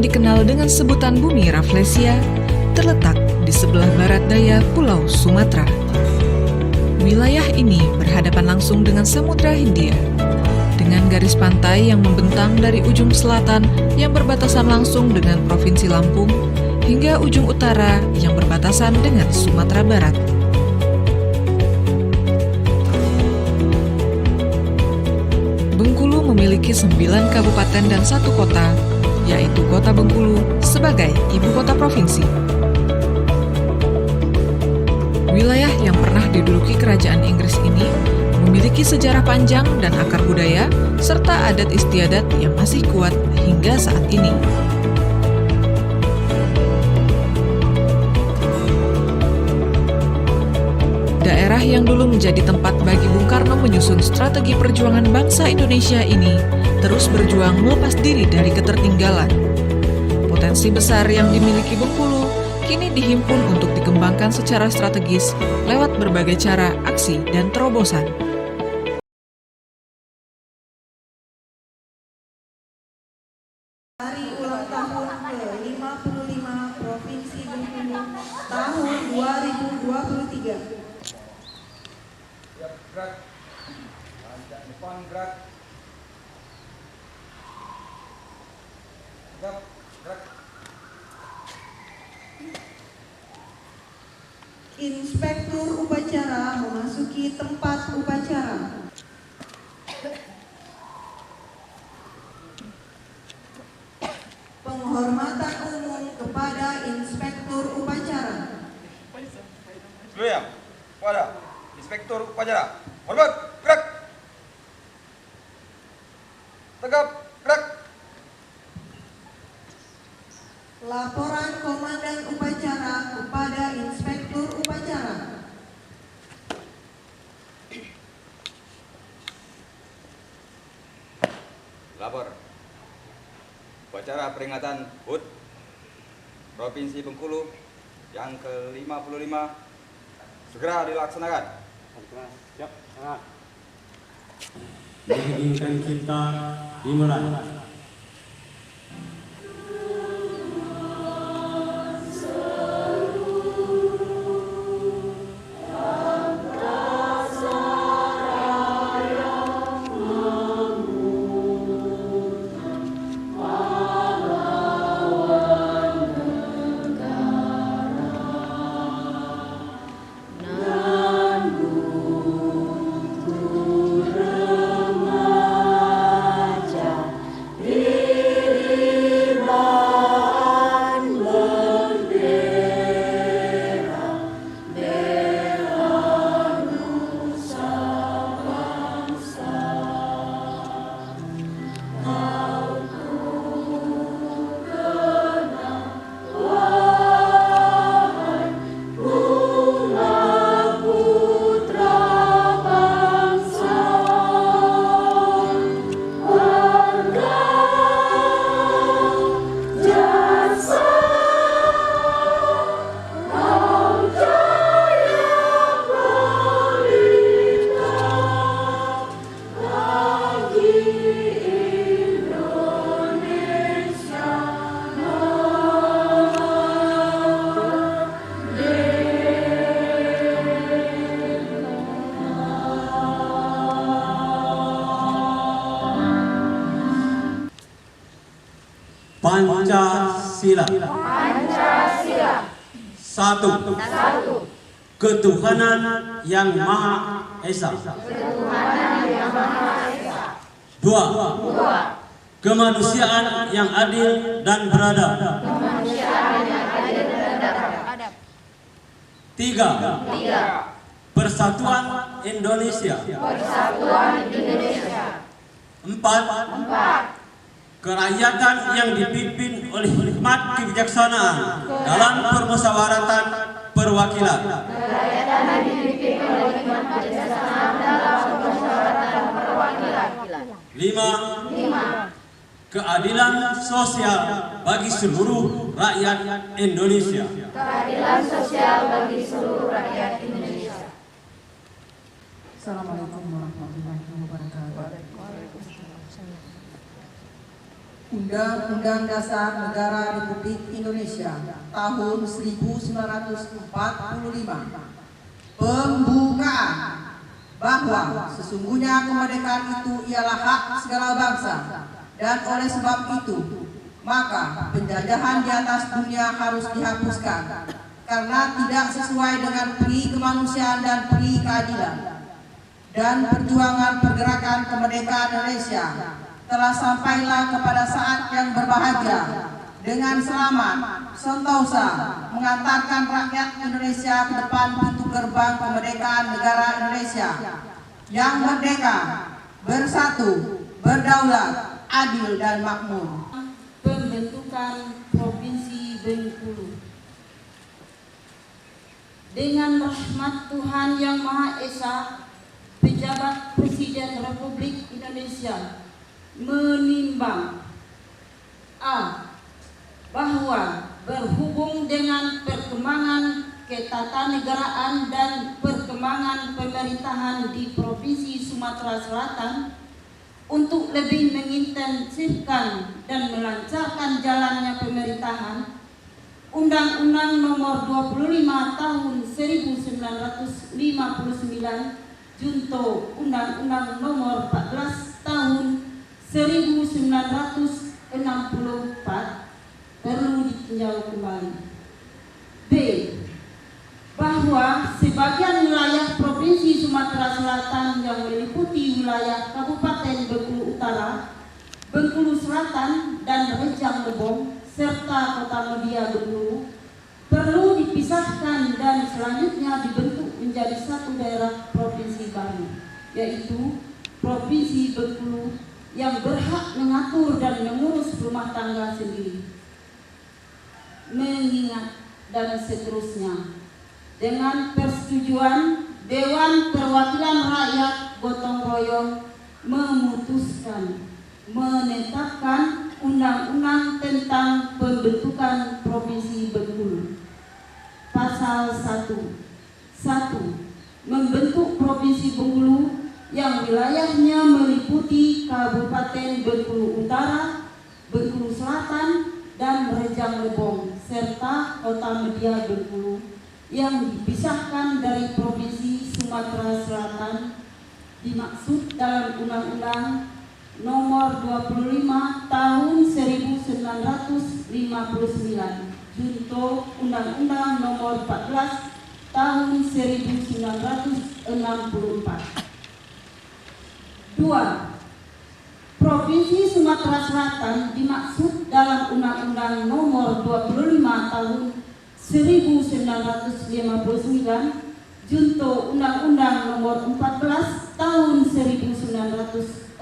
yang dikenal dengan sebutan bumi Rafflesia terletak di sebelah barat daya Pulau Sumatera. Wilayah ini berhadapan langsung dengan Samudra Hindia, dengan garis pantai yang membentang dari ujung selatan yang berbatasan langsung dengan Provinsi Lampung hingga ujung utara yang berbatasan dengan Sumatera Barat. Bengkulu memiliki 9 kabupaten dan 1 kota, yaitu Kota Bengkulu sebagai ibu kota provinsi. Wilayah yang pernah diduduki kerajaan Inggris ini memiliki sejarah panjang dan akar budaya serta adat istiadat yang masih kuat hingga saat ini. Daerah yang dulu menjadi tempat bagi Bung Karno menyusun strategi perjuangan bangsa Indonesia ini terus berjuang melepas diri dari ketertinggalan. Potensi besar yang dimiliki Bengkulu kini dihimpun untuk dikembangkan secara strategis lewat berbagai cara, aksi, dan terobosan. Hari ulang tahun ke-55 Provinsi Bengkulu tahun 2023. Gerak, lanjut depan gerak, gerak. Inspektur upacara memasuki tempat upacara. Penghormatan umum kepada Inspektur upacara. Seluruhnya, pada Inspektur upacara, hormat, gerak, tegap, gerak. Laporan Komandan upacara kepada Inspektur upacara. Lapor. Upacara peringatan HUT Provinsi Bengkulu yang ke-55 segera dilaksanakan. Siap, mengizinkan kita dimulai. Pancasila. Satu. Ketuhanan yang Maha Esa. Dua. Kemanusiaan yang adil dan beradab. Tiga. Persatuan Indonesia. Empat. Kerakyatan yang dipimpin oleh hikmat kebijaksanaan dalam permusyawaratan perwakilan. Lima. Keadilan sosial bagi seluruh rakyat Indonesia. Assalamualaikum warahmatullahi wabarakatuh. Undang-Undang Dasar Negara Republik Indonesia tahun 1945. Pembukaan bahwa sesungguhnya kemerdekaan itu ialah hak segala bangsa, dan oleh sebab itu maka penjajahan di atas dunia harus dihapuskan karena tidak sesuai dengan peri kemanusiaan dan peri keadilan. Dan perjuangan pergerakan kemerdekaan Indonesia telah sampailah kepada saat yang berbahagia dengan selamat sentosa mengantarkan rakyat Indonesia ke depan pintu gerbang kemerdekaan negara Indonesia yang merdeka, bersatu, berdaulat, adil dan makmur. Pembentukan Provinsi Bengkulu. Dengan rahmat Tuhan Yang Maha Esa, pejabat Presiden Republik Indonesia menimbang a. bahwa berhubung dengan perkembangan ketatanegaraan dan perkembangan pemerintahan di Provinsi Sumatera Selatan, untuk lebih mengintensifkan dan melancarkan jalannya pemerintahan, Undang-Undang Nomor 25 Tahun 1959 junto Undang-Undang Nomor 14 Tahun 1964 perlu ditinjau kembali. B. Bahwa sebagian wilayah Provinsi Sumatera Selatan yang meliputi wilayah Kabupaten Bengkulu Utara, Bengkulu Selatan, dan Rejang Lebong, serta Kota Media Bengkulu perlu dipisahkan dan selanjutnya dibentuk menjadi satu daerah provinsi baru, yaitu Provinsi Bengkulu yang berhak mengatur dan mengurus rumah tangga sendiri, mengingat dan seterusnya. Dengan persetujuan Dewan Perwakilan Rakyat gotong royong memutuskan menetapkan Undang-Undang tentang pembentukan Provinsi Bengkulu. Pasal 1. 1. Membentuk Provinsi Bengkulu yang wilayahnya meliputi Kabupaten Bengkulu Utara, Bengkulu Selatan, dan Rejang Lebong, serta Kota Media Bengkulu yang dipisahkan dari Provinsi Sumatera Selatan, dimaksud dalam Undang-Undang Nomor 25 Tahun 1959 junto Undang-Undang Nomor 14 Tahun 1964. 2. Provinsi Sumatera Selatan dimaksud dalam Undang-Undang Nomor 25 Tahun 1959 junto Undang-Undang Nomor 14 Tahun 1964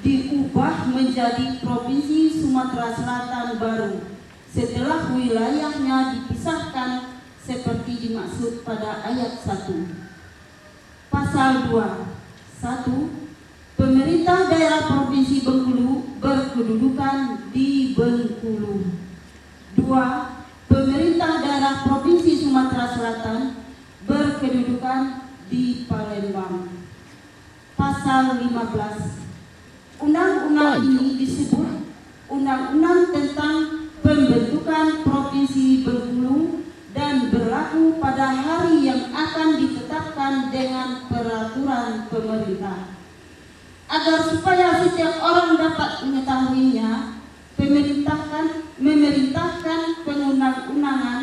diubah menjadi Provinsi Sumatera Selatan baru setelah wilayahnya dipisahkan seperti dimaksud pada ayat 1. Pasal 2. 1. Pemerintah daerah Provinsi Bengkulu berkedudukan di Bengkulu. 2. Pemerintah daerah Provinsi Sumatera Selatan berkedudukan di Palembang. Pasal 15. Undang-undang ini disebut Undang-Undang tentang Pembentukan Provinsi Bengkulu dan berlaku pada hari yang akan ditetapkan dengan peraturan pemerintah. Agar supaya setiap orang dapat mengetahuinya, memerintahkan pengundang-undangan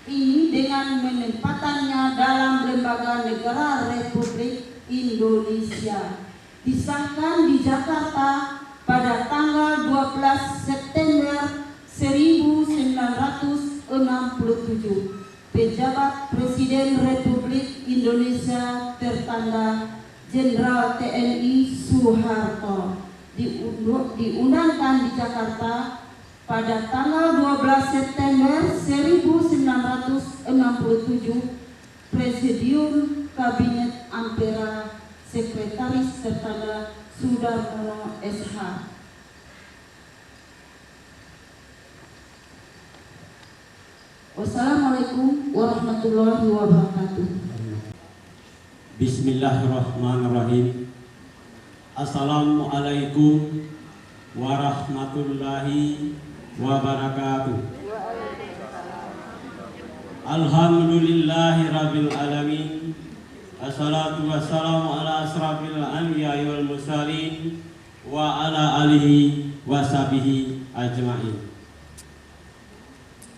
ini dengan penempatannya dalam lembaga negara Republik Indonesia disahkan di Jakarta pada tanggal 12 September 1967. Pejabat Presiden Republik Indonesia tertanda Jenderal TNI Soeharto diundangkan di Jakarta pada tanggal 12 September 1967. Presidium Kabinet Ampera, Sekretaris tertanda Sudarmono SH. Wassalamualaikum warahmatullahi wabarakatuh. Bismillahirrahmanirrahim. Assalamualaikum warahmatullahi wabarakatuh. Alhamdulillahi rabbil alamin. Assalatu wassalamu ala asrafil anbiya'i wal mursalin wa ala alihi wa sahbihi ajma'in.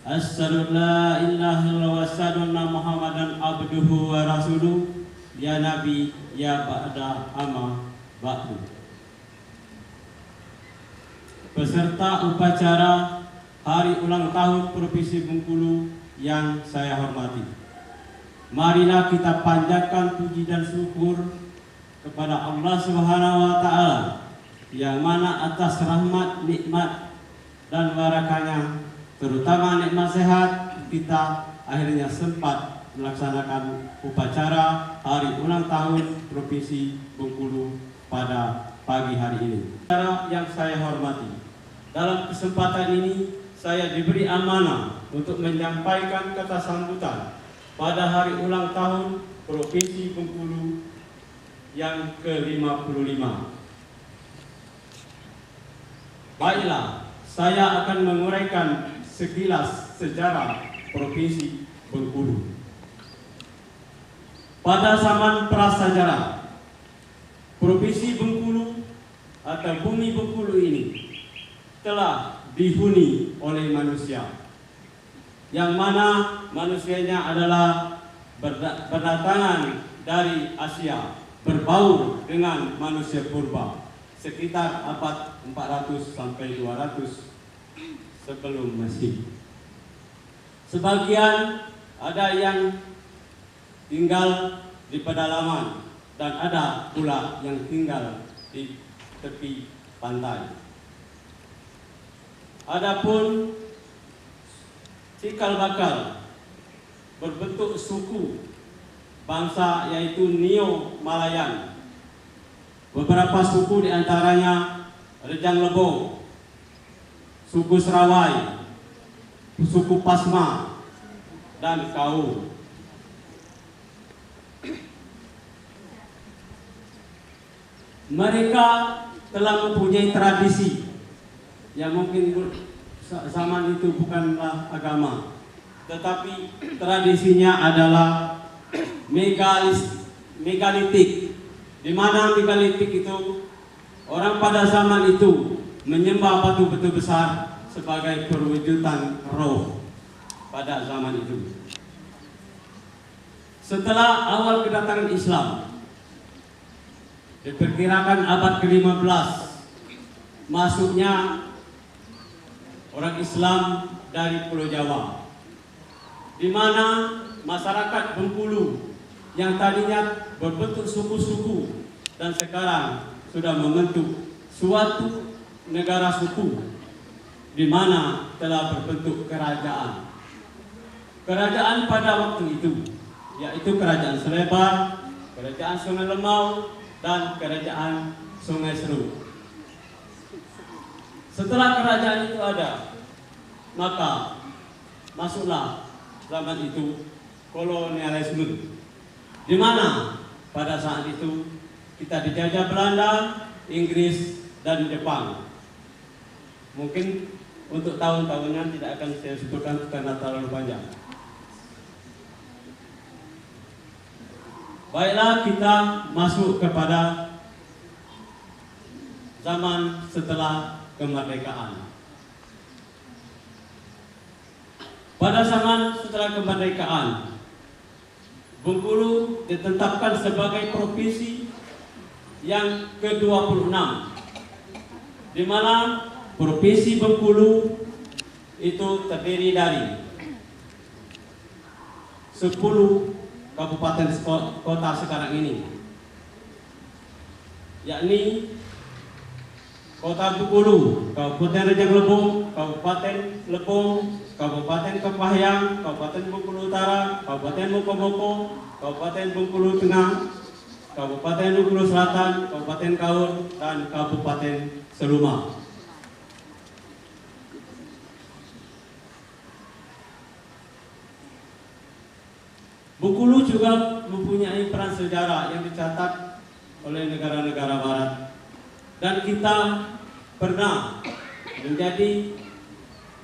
Asyhadu la ilaha illallah wa asyhadu anna Muhammadan abduhu wa rasuluh. Ya Nabi ya ba'da amma ba'du. Peserta upacara hari ulang tahun Provinsi Bengkulu yang saya hormati, marilah kita panjatkan puji dan syukur kepada Allah Subhanahu wa Ta'ala, yang mana atas rahmat, nikmat dan barakahnya, terutama nikmat sehat, kita akhirnya sempat melaksanakan upacara hari ulang tahun Provinsi Bengkulu pada pagi hari ini. Saudara yang saya hormati, dalam kesempatan ini saya diberi amanah untuk menyampaikan kata sambutan pada hari ulang tahun Provinsi Bengkulu yang ke-55. Baiklah, saya akan menguraikan sekilas sejarah Provinsi Bengkulu. Pada zaman prasejarah, Provinsi Bengkulu atau bumi Bengkulu ini telah dihuni oleh manusia, yang mana manusianya adalah berdatangan dari Asia, berbaur dengan manusia purba sekitar abad 400 sampai 200 sebelum Masehi. Sebagian ada yang tinggal di pedalaman dan ada pula yang tinggal di tepi pantai. Adapun cikal bakal berbentuk suku bangsa yaitu Neo-Malayan. Beberapa suku diantaranya Rejang Lebo, suku Serawai, suku Pasma, dan Kau. Mereka telah mempunyai tradisi yang mungkin zaman itu bukanlah agama, tetapi tradisinya adalah megalitik, di mana megalitik itu orang pada zaman itu menyembah batu-batu besar sebagai perwujudan roh pada zaman itu. Setelah awal kedatangan Islam, diperkirakan abad ke-15, masuknya orang Islam dari Pulau Jawa, di mana masyarakat Bengkulu yang tadinya berbentuk suku-suku dan sekarang sudah membentuk suatu negara suku, di mana telah berbentuk kerajaan. Kerajaan pada waktu itu yaitu Kerajaan Selebar, Kerajaan Sungai Lemau, dan Kerajaan Sungai Seru. Setelah kerajaan itu ada, maka masuklah zaman itu kolonialisme, di mana pada saat itu kita dijajah Belanda, Inggris, dan Jepang. Mungkin untuk tahun-tahunnya tidak akan saya sebutkan karena terlalu panjang. Baiklah, kita masuk kepada zaman setelah kemerdekaan. Pada zaman setelah kemerdekaan, Bengkulu ditetapkan sebagai provinsi yang ke-26, di mana Provinsi Bengkulu itu terdiri dari 10 kabupaten kota sekarang ini, yakni Kota Bengkulu, Kabupaten Rejang Lebong, Kabupaten Lebong, Kabupaten Kepahyang, Kabupaten Bengkulu Utara, Kabupaten Moko-Moko, Kabupaten Bengkulu Tengah, Kabupaten Bengkulu Selatan, Kabupaten Kaur, dan Kabupaten Seluma. Bengkulu juga mempunyai peran sejarah yang dicatat oleh negara-negara barat, dan kita pernah menjadi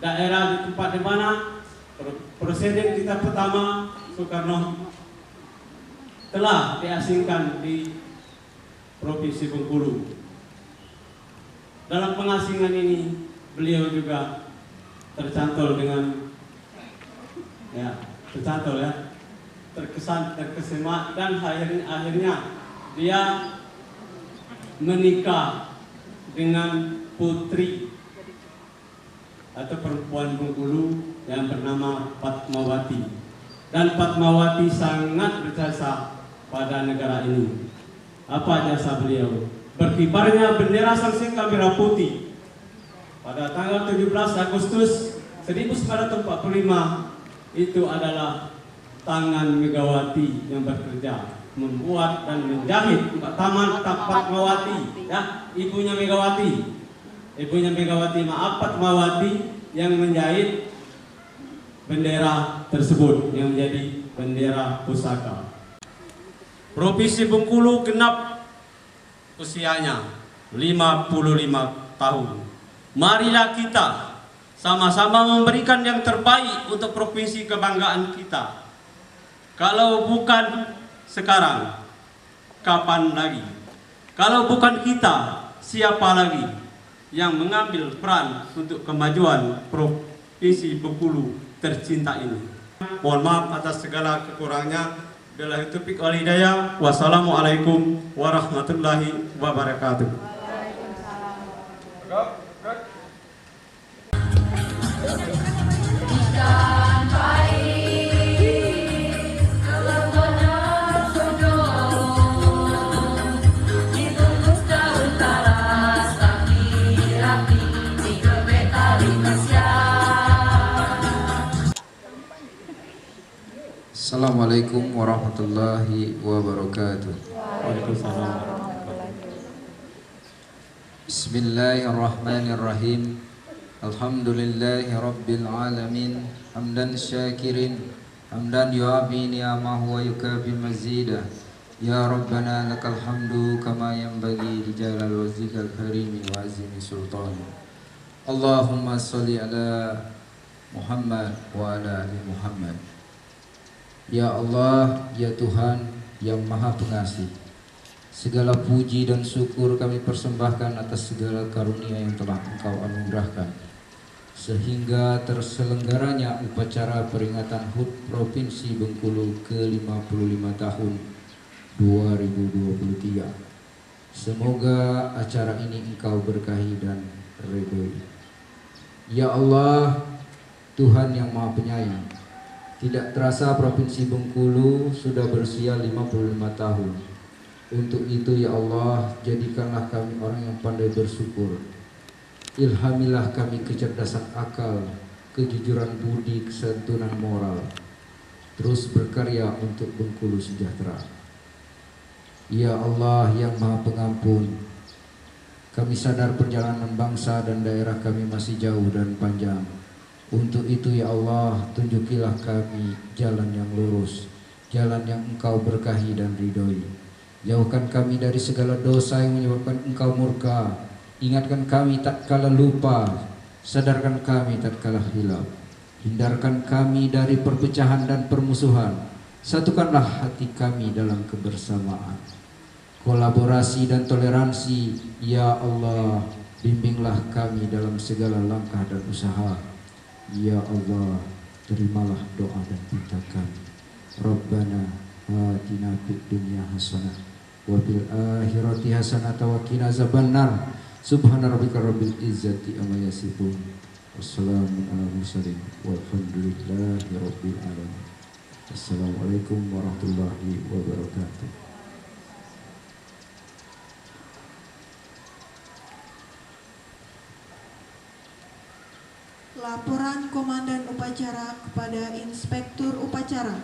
daerah di tempat di mana Presiden kita pertama Soekarno telah diasingkan di Provinsi Bengkulu. Dalam pengasingan ini beliau juga terkesan terkesima, dan akhirnya dia menikah dengan putri atau perempuan Bengkulu yang bernama Fatmawati, dan Fatmawati sangat berjasa pada negara ini. Apa jasa beliau? Berkibarnya bendera Sangseka Merah Putih pada tanggal 17 Agustus 1945 itu adalah tangan Megawati yang bekerja membuat dan menjahit taman Fatmawati, ya, ibunya Megawati, Fatmawati yang menjahit bendera tersebut yang menjadi bendera pusaka. Provinsi Bengkulu genap usianya 55 tahun. Marilah kita sama-sama memberikan yang terbaik untuk provinsi kebanggaan kita. Kalau bukan sekarang, kapan lagi? Kalau bukan kita, siapa lagi yang mengambil peran untuk kemajuan Provinsi Bengkulu tercinta ini? Mohon maaf atas segala kekurangannya. Billahi taufiq wal hidayah. Wassalamualaikum warahmatullahi wabarakatuh. Assalamualaikum warahmatullahi wabarakatuh. Waalaikumsalam. Bismillahirrahmanirrahim. Alhamdulillahi rabbil alamin. Hamdan syakirin, hamdan yu'afi ni'amahu wa yukafi mazidah. Ya Rabbana lakal hamdu kama yanbaghi li jalal wajhikal karimi wa azimi sultani. Allahumma sholli ala Muhammad wa ala ali Muhammad. Ya Allah, ya Tuhan yang Maha Pengasih, segala puji dan syukur kami persembahkan atas segala karunia yang telah Engkau anugerahkan, sehingga terselenggaranya upacara peringatan HUT Provinsi Bengkulu ke-55 tahun 2023. Semoga acara ini Engkau berkahi dan ridhoi. Ya Allah, Tuhan yang Maha Penyayang, tidak terasa Provinsi Bengkulu sudah berusia 55 tahun. Untuk itu ya Allah, jadikanlah kami orang yang pandai bersyukur. Ilhamilah kami kecerdasan akal, kejujuran budi, kesantunan moral. Terus berkarya untuk Bengkulu sejahtera. Ya Allah yang Maha Pengampun, kami sadar perjalanan bangsa dan daerah kami masih jauh dan panjang. Untuk itu ya Allah, tunjukilah kami jalan yang lurus, jalan yang Engkau berkahi dan ridhoi. Jauhkan kami dari segala dosa yang menyebabkan Engkau murka. Ingatkan kami tatkala lupa, sadarkan kami tatkala hilaf. Hindarkan kami dari perpecahan dan permusuhan. Satukanlah hati kami dalam kebersamaan, kolaborasi dan toleransi. Ya Allah, bimbinglah kami dalam segala langkah dan usaha. Ya Allah, terimalah doa dan pinta kami. Rabbana atina fid dunya hasanah wa fil akhirati hasanah wa qina azabannar. Subhana rabbika rabbil izzati amma yasifun. Wassalamun ala mursalin walhamdulillahi rabbil alamin. Assalamualaikum warahmatullahi wabarakatuh. Laporan Komandan Upacara kepada Inspektur Upacara.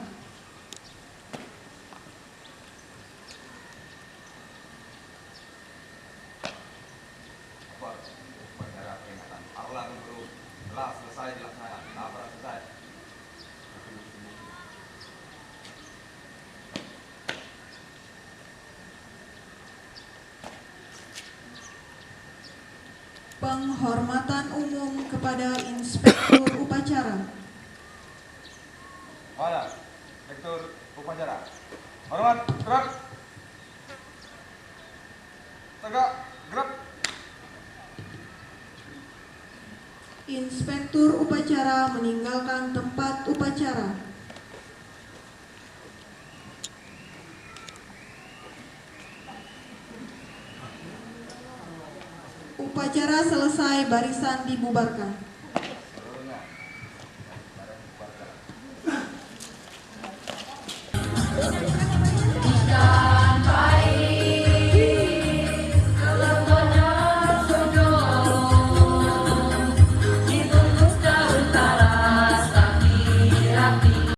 Upacara peringatan Parla Bengkulu telah selesai dilaksanakan. Laporan selesai. Penghormatan umum kepada Inspektur Upacara. Mana? Inspektur upacara. Hormat, gerak. Tegak, gerak. Inspektur Upacara meninggalkan tempat upacara. Upacara selesai, barisan dibubarkan.